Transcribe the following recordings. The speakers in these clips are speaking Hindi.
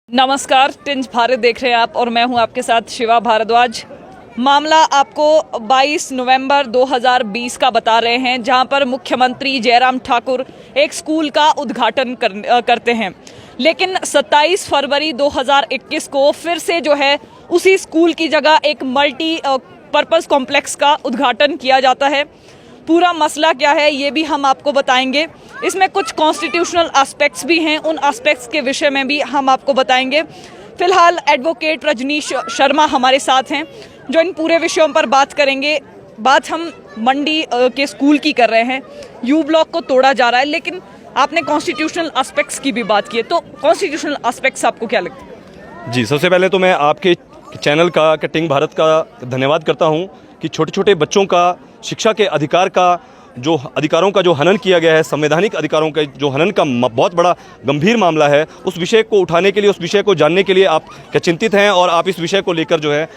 नमस्कार, टिंज भारत देख रहे हैं आप और मैं हूं आपके साथ शिवा भारद्वाज। मामला आपको 22 नवंबर 2020 का बता रहे हैं, जहां पर मुख्यमंत्री जयराम ठाकुर एक स्कूल का उद्घाटन करते हैं। लेकिन 27 फरवरी 2021 को फिर से जो है उसी स्कूल की जगह एक मल्टी पर्पस कॉम्प्लेक्स का उद्घाटन किया जाता है। पूरा मसला क्या है ये भी हम आपको बताएंगे। इसमें कुछ कॉन्स्टिट्यूशनल एस्पेक्ट्स भी हैं, उन एस्पेक्ट्स के विषय में भी हम आपको बताएंगे। फिलहाल एडवोकेट रजनीश शर्मा हमारे साथ हैं जो इन पूरे विषयों पर बात करेंगे। बात हम मंडी के स्कूल की कर रहे हैं। यू ब्लॉक को तोड़ा जा रहा है, लेकिन आपने कॉन्स्टिट्यूशनल एस्पेक्ट्स की भी बात की है, तो कॉन्स्टिट्यूशनल एस्पेक्ट्स आपको क्या लगता है? जी, सबसे पहले तो मैं आपके चैनल का टिंग भारत का धन्यवाद करता हूं कि छोटे छोटे बच्चों का शिक्षा के अधिकारों का जो हनन किया गया है, संवैधानिक अधिकारों का जो हनन का बहुत बड़ा गंभीर मामला है, उस विषय को उठाने के लिए, उस विषय को जानने के लिए आप क्या चिंतित हैं और आप इस विषय को लेकर जो है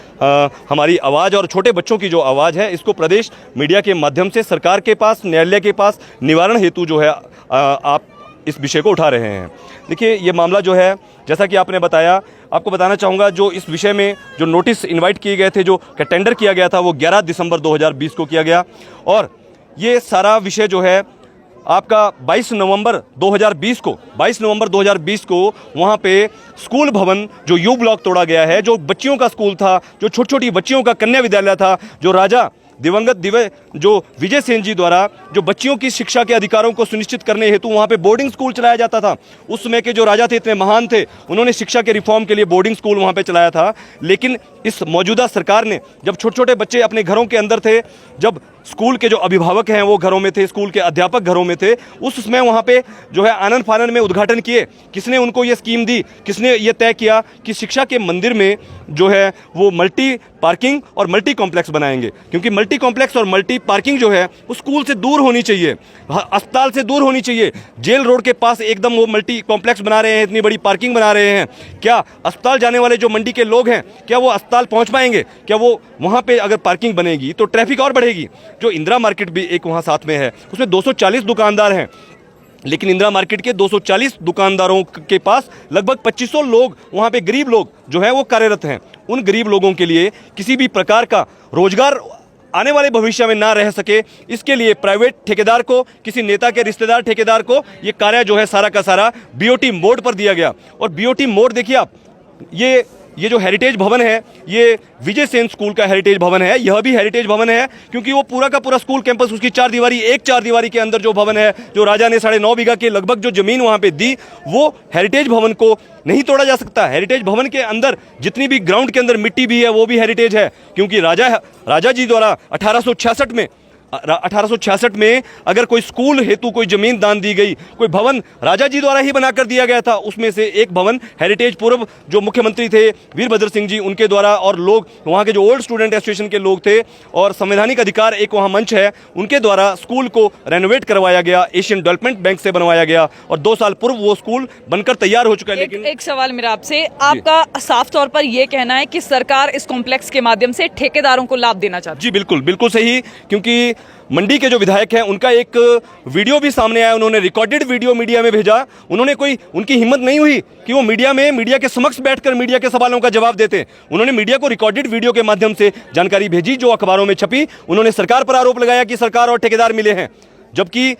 हमारी आवाज़ और छोटे बच्चों की जो आवाज़ है इसको प्रदेश मीडिया के माध्यम से सरकार के पास, न्यायालय के पास निवारण हेतु जो है आप इस विषय को उठा रहे हैं। देखिए, ये मामला जो है, जैसा कि आपने बताया, आपको बताना चाहूँगा, जो इस विषय में जो नोटिस इनवाइट किए गए थे, जो टेंडर किया गया था, वो 11 दिसंबर 2020 को किया गया। और ये सारा विषय जो है आपका 22 नवंबर 2020 को वहाँ पे स्कूल भवन जो यू ब्लॉक तोड़ा गया है, जो बच्चियों का स्कूल था, जो छोटी छोटी बच्चियों का कन्या विद्यालय था, जो राजा दिवंगत विजय सेन जी द्वारा जो बच्चियों की शिक्षा के अधिकारों को सुनिश्चित करने हेतु वहाँ पे बोर्डिंग स्कूल चलाया जाता था। उस समय के जो राजा थे, इतने महान थे, उन्होंने शिक्षा के रिफॉर्म के लिए बोर्डिंग स्कूल वहाँ पे चलाया था। लेकिन इस मौजूदा सरकार ने, जब छोटे छोटे बच्चे अपने घरों के अंदर थे, जब स्कूल के जो अभिभावक हैं वो घरों में थे, स्कूल के अध्यापक घरों में थे, उस समय वहाँ पे जो है आनन फानन में उद्घाटन किए। किसने उनको ये स्कीम दी, किसने ये तय किया कि शिक्षा के मंदिर में जो है वो मल्टी पार्किंग और मल्टी कॉम्प्लेक्स बनाएंगे? क्योंकि मल्टी कॉम्प्लेक्स और मल्टी पार्किंग जो है वो स्कूल से दूर होनी चाहिए, अस्पताल से दूर होनी चाहिए। जेल रोड के पास एकदम वो मल्टी कॉम्प्लेक्स बना रहे हैं, इतनी बड़ी पार्किंग बना रहे हैं। क्या अस्पताल जाने वाले जो मंडी के लोग हैं, क्या वो अस्पताल पहुंच पाएंगे? क्या वो वहाँ पे अगर पार्किंग बनेगी तो ट्रैफिक और बढ़ेगी। जो इंदिरा मार्केट भी एक वहाँ साथ में है, उसमें 240 दुकानदार हैं, लेकिन इंदिरा मार्केट के 240 दुकानदारों के पास लगभग 2500 लोग, वहाँ पे गरीब लोग जो हैं वो कार्यरत हैं। उन गरीब लोगों के लिए किसी भी प्रकार का रोजगार आने वाले भविष्य में ना रह सके, इसके लिए प्राइवेट ठेकेदार को, किसी नेता के रिश्तेदार ठेकेदार को ये कार्य जो है सारा का सारा बीओटी मोड पर दिया गया। और बीओटी मोड देखिए आप, ये जो हेरिटेज भवन है, ये विजय सेन स्कूल का हेरिटेज भवन है। यह भी हेरिटेज भवन है क्योंकि वो पूरा का पूरा स्कूल कैंपस, उसकी चार दीवारी के अंदर जो भवन है, जो राजा ने 9.5 बीघा के लगभग जो जमीन वहाँ पे दी, वो हेरिटेज भवन को नहीं तोड़ा जा सकता। हेरिटेज भवन के अंदर जितनी भी ग्राउंड के अंदर मिट्टी भी है वो भी हेरिटेज है, क्योंकि राजा जी द्वारा 1866 में अगर कोई स्कूल हेतु कोई जमीन दान दी गई, कोई भवन राजा जी द्वारा ही बनाकर दिया गया था, उसमें से एक भवन हेरिटेज पूर्व जो मुख्यमंत्री थे वीरभद्र सिंह जी, उनके द्वारा, और लोग वहाँ के जो ओल्ड स्टूडेंट एसोसिएशन के लोग थे और संवैधानिक अधिकार एक वहाँ मंच है, उनके द्वारा स्कूल को रेनोवेट करवाया गया, एशियन डेवलपमेंट बैंक से बनवाया गया और 2 साल पूर्व वो स्कूल बनकर तैयार हो चुका है। लेकिन एक सवाल मेरा आपसे, आपका साफ तौर पर यह कहना है कि सरकार इस कॉम्प्लेक्स के माध्यम से ठेकेदारों को लाभ देना चाहती है? जी बिल्कुल सही, क्योंकि मंडी के जो विधायक हैं उनका एक वीडियो भी सामने आया, उन्होंने रिकॉर्डेड वीडियो मीडिया में भेजा। उनकी हिम्मत नहीं हुई कि वो मीडिया के समक्ष बैठकर मीडिया के सवालों का जवाब देते। उन्होंने मीडिया को रिकॉर्डेड वीडियो के माध्यम से जानकारी भेजी जो अखबारों में छपी। उन्होंने सरकार पर आरोप लगाया कि सरकार और ठेकेदार मिले हैं, जबकि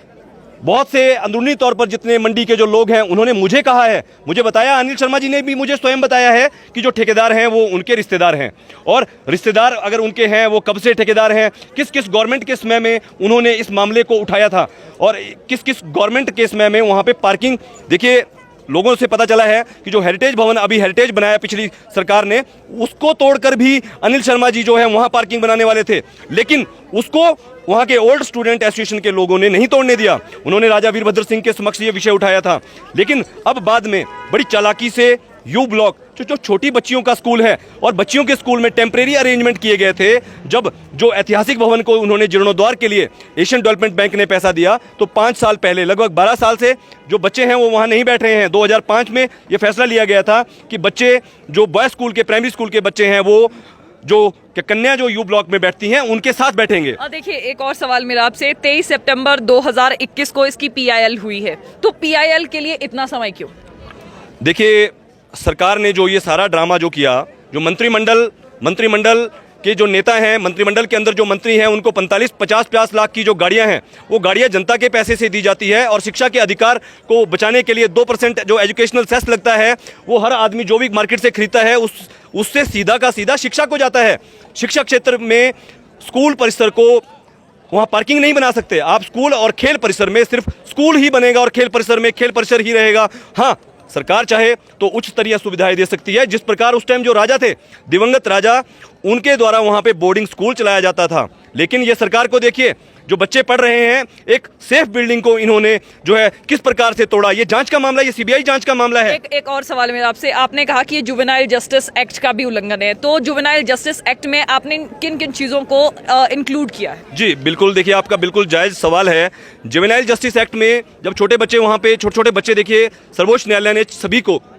बहुत से अंदरूनी तौर पर जितने मंडी के जो लोग हैं उन्होंने मुझे कहा है, मुझे बताया, अनिल शर्मा जी ने भी मुझे स्वयं बताया है कि जो ठेकेदार हैं वो उनके रिश्तेदार हैं। और रिश्तेदार अगर उनके हैं, वो कब से ठेकेदार हैं, किस किस गवर्नमेंट के समय में उन्होंने इस मामले को उठाया था और किस किस गवर्नमेंट के समय में वहाँ पे पार्किंग। देखिए, लोगों से पता चला है कि जो हेरिटेज भवन अभी हेरिटेज बनाया पिछली सरकार ने, उसको तोड़कर भी अनिल शर्मा जी जो है वहाँ पार्किंग बनाने वाले थे, लेकिन उसको वहाँ के ओल्ड स्टूडेंट एसोसिएशन के लोगों ने नहीं तोड़ने दिया। उन्होंने राजा वीरभद्र सिंह के समक्ष ये विषय उठाया था। लेकिन अब बाद में बड़ी चालाकी से यू ब्लॉक जो छोटी बच्चियों का स्कूल है, और बच्चियों के स्कूल में टेम्परेरी अरेंजमेंट किए गए थे, जब जो ऐतिहासिक भवन को उन्होंने जीर्णोद्वार के लिए एशियन डेवलपमेंट बैंक ने पैसा दिया, तो 5 साल पहले, लगभग 12 साल से जो बच्चे हैं वो वहाँ नहीं बैठ रहे हैं। 2005 में ये फैसला लिया गया था कि बच्चे जो बॉय स्कूल के, प्राइमरी स्कूल के बच्चे हैं, वो जो कन्या जो यू ब्लॉक में बैठती हैं उनके साथ बैठेंगे। देखिए, एक और सवाल मेरा आपसे, 23 सितंबर 2021 को इसकी PIL हुई है, तो PIL के लिए इतना समय क्यों? देखिए, सरकार ने जो ये सारा ड्रामा जो किया, जो मंत्रिमंडल के जो नेता हैं, मंत्रिमंडल के अंदर जो मंत्री हैं, उनको 50 लाख की जो गाड़ियां हैं, वो गाड़ियां जनता के पैसे से दी जाती है। और शिक्षा के अधिकार को बचाने के लिए 2% जो एजुकेशनल सेस लगता है, वो हर आदमी जो भी मार्केट से खरीदता है उससे सीधा का सीधा शिक्षा को जाता है। शिक्षा क्षेत्र में स्कूल परिसर को वहाँ पार्किंग नहीं बना सकते आप। स्कूल और खेल परिसर में सिर्फ स्कूल ही बनेगा और खेल परिसर में खेल परिसर ही रहेगा। हाँ, सरकार चाहे तो उच्च स्तरीय सुविधाएं दे सकती है, जिस प्रकार उस टाइम जो राजा थे, दिवंगत राजा, उनके द्वारा वहाँ पे बोर्डिंग स्कूल चलाया जाता था। लेकिन ये सरकार को देखिए, जो बच्चे पढ़ रहे हैं, एक सेफ बिल्डिंग को इन्होंने जो है किस प्रकार से तोड़ा। ये जांच का मामला, ये सीबीआई जांच का मामला है। एक और सवाल मेरा आपसे, आपने कहा कि ये जुवेनाइल जस्टिस एक्ट का भी उल्लंघन है, तो जुवेनाइल जस्टिस एक्ट में आपने किन किन चीजों को इंक्लूड किया है? जी बिल्कुल, देखिए आपका बिल्कुल जायज सवाल है। जुवेनाइल जस्टिस एक्ट में जब छोटे बच्चे वहाँ पे छोटे बच्चे, देखिए सर्वोच्च न्यायालय ने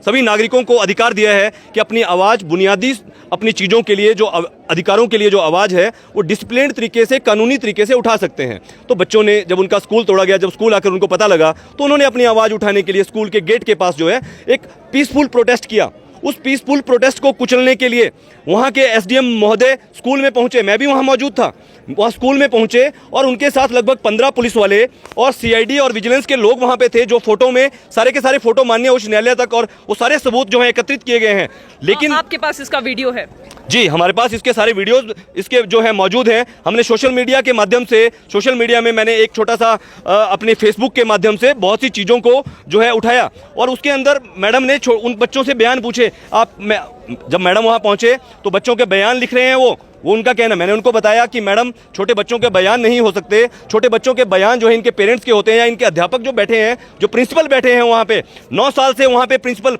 सभी नागरिकों को अधिकार दिया है कि अपनी आवाज़, बुनियादी अपनी चीज़ों के लिए, जो अधिकारों के लिए जो आवाज़ है, वो डिसिप्लिन्ड तरीके से, कानूनी तरीके से उठा सकते हैं। तो बच्चों ने जब उनका स्कूल तोड़ा गया, जब स्कूल आकर उनको पता लगा, तो उन्होंने अपनी आवाज़ उठाने के लिए स्कूल के गेट के पास जो है एक पीसफुल प्रोटेस्ट किया। उस पीसफुल प्रोटेस्ट को कुचलने के लिए वहाँ के एसडीएम महोदय स्कूल में पहुँचे, मैं भी वहाँ मौजूद था, वहाँ स्कूल में पहुँचे और उनके साथ लगभग 15 पुलिस वाले और सीआईडी और विजिलेंस के लोग वहाँ पे थे, जो फोटो में सारे के सारे फोटो माननीय उच्च न्यायालय तक और वो सारे सबूत जो है एकत्रित किए गए हैं। लेकिन आपके पास इसका वीडियो है? जी, हमारे पास इसके सारे वीडियोस इसके जो है मौजूद हैं। हमने सोशल मीडिया के माध्यम से, सोशल मीडिया में मैंने एक छोटा सा अपने फेसबुक के माध्यम से बहुत सी चीज़ों को जो है उठाया और उसके अंदर मैडम ने उन बच्चों से बयान पूछे। जब मैडम वहाँ पहुँचे तो बच्चों के बयान लिख रहे हैं वो उनका कहना। मैंने उनको बताया कि मैडम, छोटे बच्चों के बयान नहीं हो सकते, छोटे बच्चों के बयान जो है इनके पेरेंट्स के होते हैं या इनके अध्यापक जो बैठे हैं, जो प्रिंसिपल बैठे हैं वहाँ पे, 9 साल से वहाँ पे प्रिंसिपल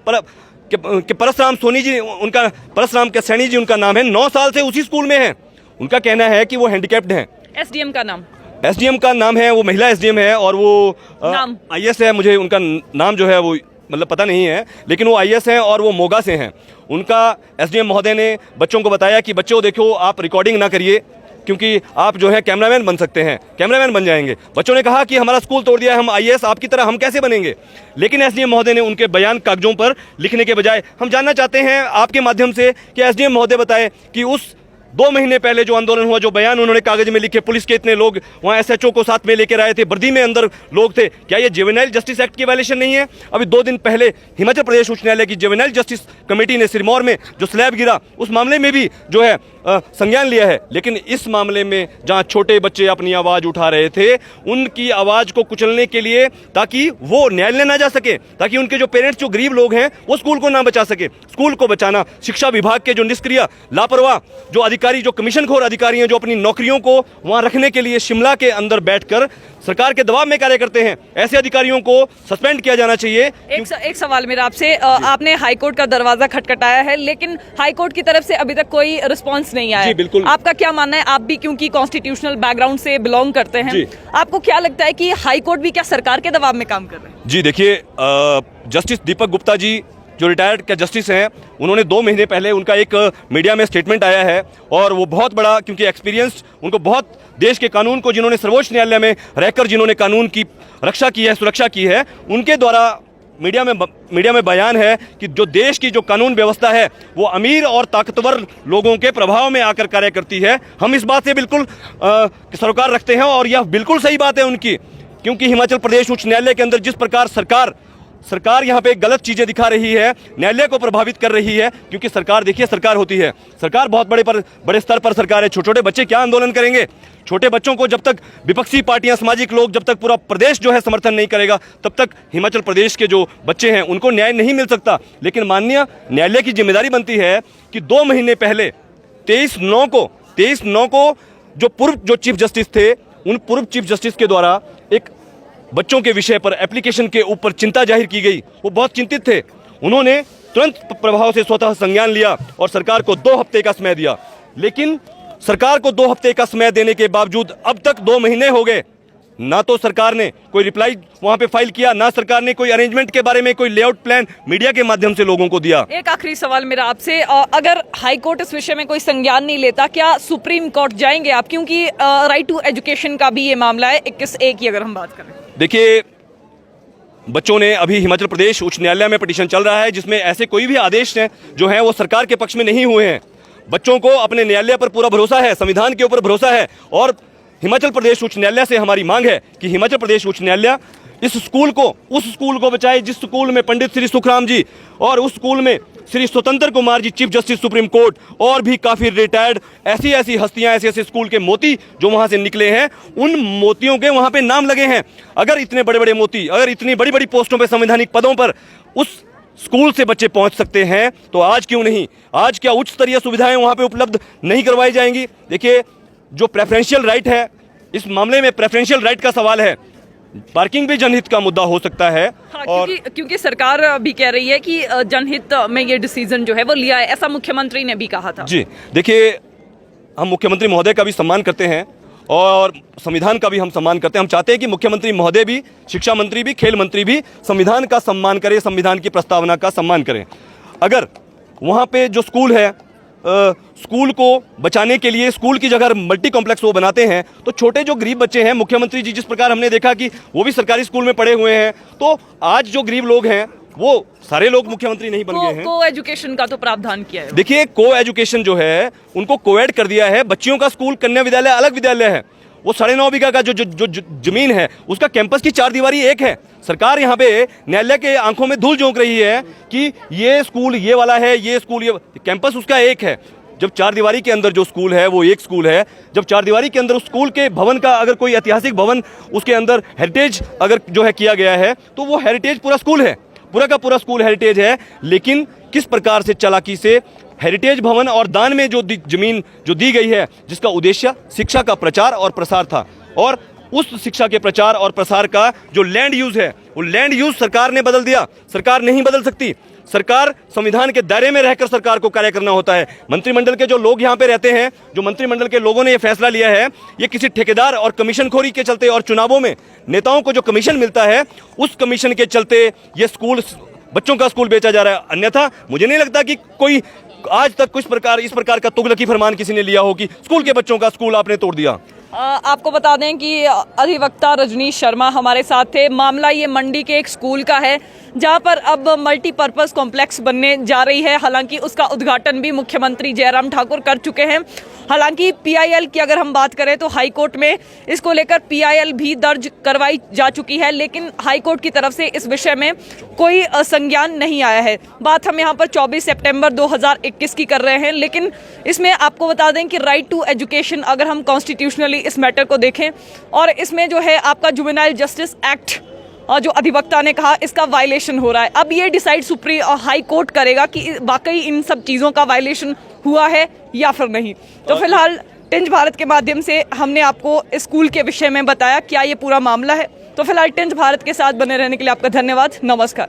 कि परसराम सोनी जी, उनका परसराम के सैनी जी उनका नाम है, 9 साल से उसी स्कूल में हैं। उनका कहना है कि वो हैंडीकैप्ड हैं। एसडीएम का नाम? एसडीएम का नाम है, वो महिला एसडीएम है और वो आईएएस है। मुझे उनका नाम जो है वो मतलब पता नहीं है, लेकिन वो आईएएस हैं और वो मोगा से हैं। उनका एसडीएम महोदय ने बच्चों को बताया कि बच्चों देखो, आप रिकॉर्डिंग ना करिए क्योंकि आप जो है कैमरामैन बन सकते हैं, कैमरामैन बन जाएंगे। बच्चों ने कहा कि हमारा स्कूल तोड़ दिया है, हम आईएएस आपकी तरह हम कैसे बनेंगे। लेकिन एसडीएम महोदय ने उनके बयान कागजों पर लिखने के बजाय, हम जानना चाहते हैं आपके माध्यम से कि एसडीएम महोदय बताए कि उस 2 महीने पहले जो आंदोलन हुआ, जो बयान उन्होंने कागज में लिखे, पुलिस के इतने लोग वहाँ एसएचओ को साथ में लेकर आए थे, वर्दी में अंदर लोग थे, क्या ये जुवेनाइल जस्टिस एक्ट की वायलेशन नहीं है? अभी 2 दिन पहले हिमाचल प्रदेश उच्च न्यायालय की जुवेनाइल जस्टिस कमेटी ने सिरमौर में जो स्लैब गिरा, उस मामले में भी जो है संज्ञान लिया है। लेकिन इस मामले में जहाँ छोटे बच्चे अपनी आवाज़ उठा रहे थे, उनकी आवाज़ को कुचलने के लिए, ताकि वो न्यायालय ना जा सके, ताकि उनके जो पेरेंट्स, जो गरीब लोग हैं, वो स्कूल को ना बचा सके। स्कूल को बचाना शिक्षा विभाग के जो निष्क्रिय, लापरवाह जो अधिकारी, जो कमीशन अधिकारी हैं, जो अपनी नौकरियों को वहां रखने के लिए शिमला के अंदर बैठकर सरकार के दबाव में कार्य करते हैं, ऐसे अधिकारियों को सस्पेंड किया जाना चाहिए। एक सवाल मेरा आपसे, आपने हाईकोर्ट का दरवाजा खटखटाया है, लेकिन हाईकोर्ट की तरफ से अभी तक कोई रिस्पांस नहीं आया। जी बिल्कुल। आपका क्या मानना है? आप भी क्योंकि कॉन्स्टिट्यूशनल बैकग्राउंड से बिलोंग करते हैं, आपको क्या लगता है कि हाईकोर्ट भी क्या सरकार के दबाव में काम कर रहे हैं? जी देखिए, जस्टिस दीपक गुप्ता जी जो रिटायर्ड के जस्टिस हैं, उन्होंने 2 महीने पहले उनका एक मीडिया में स्टेटमेंट आया है और वो बहुत बड़ा, क्योंकि एक्सपीरियंस उनको बहुत, देश के कानून को जिन्होंने सर्वोच्च न्यायालय में रहकर जिन्होंने कानून की रक्षा की है, सुरक्षा की है, उनके द्वारा मीडिया में बयान है कि जो देश की जो कानून व्यवस्था है वो अमीर और ताकतवर लोगों के प्रभाव में आकर कार्य करती है। हम इस बात से बिल्कुल सरोकार रखते हैं और यह बिल्कुल सही बात है उनकी, क्योंकि हिमाचल प्रदेश उच्च न्यायालय के अंदर जिस प्रकार सरकार यहाँ पे गलत चीजें दिखा रही है, न्यायालय को प्रभावित कर रही है, क्योंकि सरकार, देखिए सरकार होती है, सरकार बहुत बड़े स्तर पर सरकार है। छोटे बच्चे क्या आंदोलन करेंगे? छोटे बच्चों को जब तक विपक्षी पार्टियां, सामाजिक लोग, जब तक पूरा प्रदेश जो है समर्थन नहीं करेगा, तब तक हिमाचल प्रदेश के जो बच्चे हैं उनको न्याय नहीं मिल सकता। लेकिन माननीय न्यायालय की जिम्मेदारी बनती है कि 2 महीने पहले 23/9 को जो चीफ जस्टिस थे, उन पूर्व चीफ जस्टिस के द्वारा एक बच्चों के विषय पर एप्लीकेशन के ऊपर चिंता जाहिर की गई। वो बहुत चिंतित थे, उन्होंने तुरंत प्रभाव से स्वतः संज्ञान लिया और सरकार को 2 हफ्ते का समय दिया। लेकिन सरकार को 2 हफ्ते का समय देने के बावजूद अब तक 2 महीने हो गए, ना तो सरकार ने कोई रिप्लाई वहां पे फाइल किया, ना सरकार ने कोई अरेंजमेंट के बारे में कोई लेआउट प्लान मीडिया के माध्यम से लोगों को दिया। एक आखिरी सवाल मेरा आपसे, अगर हाई कोर्ट इस विषय में कोई संज्ञान नहीं लेता, क्या सुप्रीम कोर्ट जाएंगे आप? क्योंकि राइट टू एजुकेशन का भी ये मामला है, 21A की अगर हम बात करें। देखिए, बच्चों ने अभी हिमाचल प्रदेश उच्च न्यायालय में पिटीशन चल रहा है जिसमें ऐसे कोई भी आदेश हैं जो हैं वो सरकार के पक्ष में नहीं हुए हैं। बच्चों को अपने न्यायालय पर पूरा भरोसा है, संविधान के ऊपर भरोसा है और हिमाचल प्रदेश उच्च न्यायालय से हमारी मांग है कि हिमाचल प्रदेश उच्च न्यायालय इस स्कूल को, उस स्कूल को बचाए जिस स्कूल में पंडित श्री सुखराम जी और उस स्कूल में श्री स्वतंत्र Kumar ji chief justice supreme court और भी काफ़ी रिटायर्ड ऐसी हस्तियां, ऐसे स्कूल के मोती जो वहां से निकले हैं, उन मोतियों के वहां पे नाम लगे हैं। अगर इतने बड़े बड़े मोती, अगर इतनी बड़ी बड़ी पोस्टों पे, संवैधानिक पदों पर उस स्कूल से बच्चे पहुंच सकते हैं तो आज क्यों नहीं? आज क्या उच्च स्तरीय सुविधाएं वहां पे उपलब्ध नहीं करवाई जाएंगी? देखिए, जो प्रेफरेंशियल राइट है, इस मामले में प्रेफरेंशियल राइट का सवाल है, पार्किंग भी जनहित का मुद्दा हो सकता है। हाँ, और क्योंकि सरकार भी कह रही है कि जनहित में ये डिसीजन जो है वो लिया है, ऐसा मुख्यमंत्री ने भी कहा था। जी देखिए, हम मुख्यमंत्री महोदय का भी सम्मान करते हैं और संविधान का भी हम सम्मान करते हैं। हम चाहते हैं कि मुख्यमंत्री महोदय भी, शिक्षा मंत्री भी, खेल मंत्री भी संविधान का सम्मान करें, संविधान की प्रस्तावना का सम्मान करें। अगर वहाँ पे जो स्कूल है, स्कूल को बचाने के लिए स्कूल की जगह मल्टी कॉम्प्लेक्स वो बनाते हैं तो छोटे जो गरीब बच्चे हैं, मुख्यमंत्री जी जिस प्रकार हमने देखा कि वो भी सरकारी स्कूल में पढ़े हुए हैं, तो आज जो गरीब लोग हैं वो सारे लोग मुख्यमंत्री नहीं बन गए हैं। को एजुकेशन का तो प्रावधान किया है। देखिए, को एजुकेशन जो है उनको कोएड कर दिया है। बच्चियों का स्कूल कन्या विद्यालय अलग विद्यालय है। वो 9.5 बीघा का जो जमीन है उसका कैंपस की 4 दीवारी एक है। सरकार यहाँ पे न्यायालय के आंखों में धूल झोंक रही है कि ये स्कूल ये वाला है, ये स्कूल ये, कैंपस उसका एक है। जब 4 दीवारी के अंदर जो स्कूल है वो एक स्कूल है। जब 4 दीवारी के अंदर उस स्कूल के भवन का अगर कोई ऐतिहासिक भवन उसके अंदर हेरिटेज अगर जो है किया गया है तो वो हेरिटेज पूरा स्कूल है, पूरा का पूरा स्कूल हेरिटेज है। लेकिन किस प्रकार से चालाकी से हेरिटेज भवन और दान में जो जमीन जो दी गई है जिसका उद्देश्य शिक्षा का प्रचार और प्रसार था, और उस शिक्षा के प्रचार और प्रसार का जो लैंड यूज है वो लैंड यूज सरकार ने बदल दिया। सरकार नहीं बदल सकती। सरकार संविधान के दायरे में रहकर सरकार को कार्य करना होता है। मंत्रिमंडल के जो लोग यहाँ पे रहते हैं, जो मंत्रिमंडल के लोगों ने ये फैसला लिया है, ये किसी ठेकेदार और कमीशनखोरी के चलते और चुनावों में नेताओं को जो कमीशन मिलता है उस कमीशन के चलते ये स्कूल, बच्चों का स्कूल बेचा जा रहा है। अन्यथा मुझे नहीं लगता कि कोई आज तक इस प्रकार का तुगलकी फरमान किसी ने लिया हो कि स्कूल के बच्चों का स्कूल आपने तोड़ दिया। आपको बता दें कि अधिवक्ता रजनीश शर्मा हमारे साथ थे। मामला ये मंडी के एक स्कूल का है जहां पर अब मल्टीपर्पज कॉम्प्लेक्स बनने जा रही है। हालांकि उसका उद्घाटन भी मुख्यमंत्री जयराम ठाकुर कर चुके हैं। हालांकि पीआईएल की अगर हम बात करें तो हाई कोर्ट में इसको लेकर पीआईएल भी दर्ज करवाई जा चुकी है, लेकिन हाई कोर्ट की तरफ से इस विषय में कोई संज्ञान नहीं आया है। बात हम यहाँ पर 24 सितंबर 2021 की कर रहे हैं, लेकिन इसमें आपको बता दें कि राइट टू एजुकेशन अगर हम कॉन्स्टिट्यूशनली इस मैटर को देखें और इसमें जो है आपका जुवेनाइल जस्टिस एक्ट जो अधिवक्ता ने कहा इसका वायलेशन हो रहा है। अब ये डिसाइड हाई कोर्ट करेगा कि वाकई इन सब चीज़ों का वायलेशन हुआ है या फिर नहीं। तो फिलहाल टिंज भारत के माध्यम से हमने आपको स्कूल के विषय में बताया क्या ये पूरा मामला है। तो फिलहाल टिंज भारत के साथ बने रहने के लिए आपका धन्यवाद। नमस्कार।